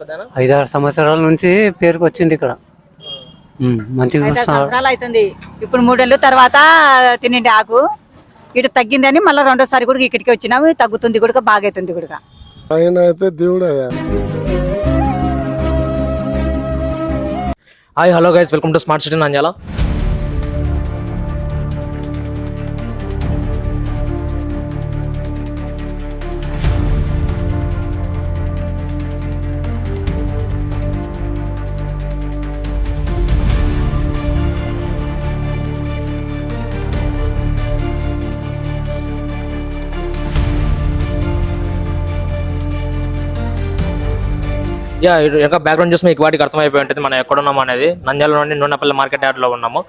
5-6 సంవత్సరాల నుంచి పేరుకు వచ్చింది ఇక్కడ. మంచిగా 5 సంవత్సరాలు అవుతుంది. ఇప్పుడు 3 నెలల తర్వాత తినండి ఆకు ఇటు తగ్గిందని మళ్ళీ రెండోసారి కూడా ఇక్కడికి వచ్చినాము. తగ్గుతుంది కూడా, బాగా అవుతుంది కూడా. ఆయన అయితే దేవుడయ్యా. Hi hello guys, welcome to smart city Nandyal. ఇంకా బ్యాక్గ్రౌండ్ చూసి మీకు వాటికి అర్థమైపోయి ఉంటుంది మనం ఎక్కడున్నాము అనేది. నంద్యాలలోని నూనెపల్లి మార్కెట్ యార్డ్ లో ఉన్నాము.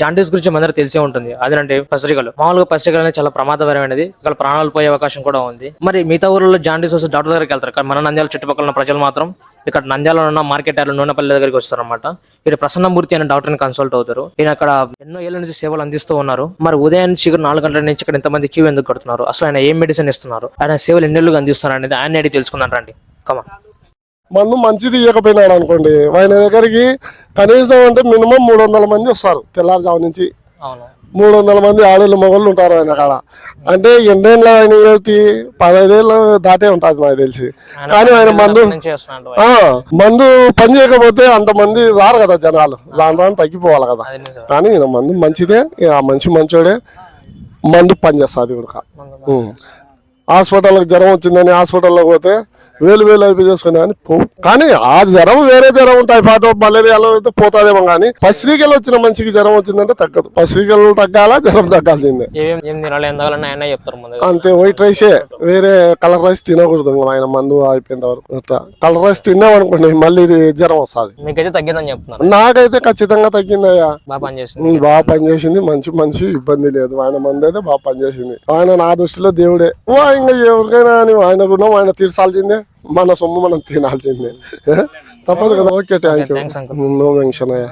జాండీస్ గురించి అందరూ తెలిసే ఉంటుంది. అదేంటే పసిరికలు. మామూలుగా పసిరికలు అనేది చాలా ప్రమాదకరమైనది. ఇక్కడ ప్రాణాలు పోయే అవకాశం కూడా ఉంది. మరి మిగతా ఊర్లలో జాండీస్ వస్తే డాక్టర్ దగ్గరికి వెళ్తారు. కానీ మన నంద్యాల చుట్టుపక్కల ఉన్న ప్రజలు మాత్రం ఇక్కడ నంద్యాలలో ఉన్న మార్కెట్ యార్డ్ నూనెపల్లి దగ్గరికి వస్తారన్నమాట. ఇక్కడ ప్రసన్నమూర్తి అనే డాక్టర్ని కన్సల్ట్ అవుతారు. ఈయన అక్కడ ఎన్నో ఏళ్ల నుంచి సేవలు అందిస్తూ ఉన్నారు. మరి ఉదయం శిఖర్ 4 గంటల నుంచి ఇక్కడ ఇంతమంది క్యూ ఎందుకు కడుతున్నారు, అసలు ఆయన ఏం మెడిసిన్ ఇస్తున్నారు, ఆయన సేవలు ఎన్నెళ్ళుగా అందిస్తున్నారు అనేది ఆయన అడిగి తెలుసుకుందాం రండి. కమా మందు మంచిది ఇవ్వకపోయినాడు అనుకోండి, ఆయన దగ్గరికి కనీసం అంటే మినిమం 300 మంది వస్తారు. తెల్లారుజాము నుంచి 300 మంది ఆడోళ్ళు మగోళ్ళు ఉంటారు ఆయన కాడ. అంటే ఎన్నేళ్ళు ఆయన యువతి 15 ఏళ్ళు దాటే ఉంటుంది నాకు తెలిసి. కానీ ఆయన మందు పని చేయకపోతే అంతమంది రారు కదా జనాలు, రాను తగ్గిపోవాలి కదా. కానీ ఈయన మందు మంచిదే, ఆ మనిషి మంచోడే, మందు పని చేస్తుంది కూడా. హాస్పిటల్కి జ్వరం వచ్చిందని హాస్పిటల్లో పోతే వేలు అయిపోయి చేసుకుని అని పోవు. కానీ ఆ జ్వరం వేరే జ్వరం టైఫాయిడ్ మలేరియాలో అయితే పోతాదేమో. కానీ పసిరికలు వచ్చిన మనిషికి జ్వరం వచ్చిందంటే తగ్గదు. పసిరికలు తగ్గాలా, జ్వరం తగ్గాల్సిందే. అంతే. వైట్ రైసే, వేరే కలర్ రైస్ తినకూడదు ఆయన మందు అయిపోయిన వరకు. అట్లా కలర్ రైస్ తిన్నామనుకోండి మళ్ళీ జ్వరం వస్తుంది. నాకైతే ఖచ్చితంగా తగ్గిందయ్యా, బాగా పనిచేసింది. మంచి ఇబ్బంది లేదు. ఆయన మందు అయితే బాగా పనిచేసింది. ఆయన నా దృష్టిలో దేవుడే. ఇంకా ఎవరికైనా ఆయన రుణం ఆయన తీర్చాల్సిందే, మన సొమ్ము మనం తినాల్సిందే. తప్పదు కదా. Okay, thank you. No mention అయ్యా.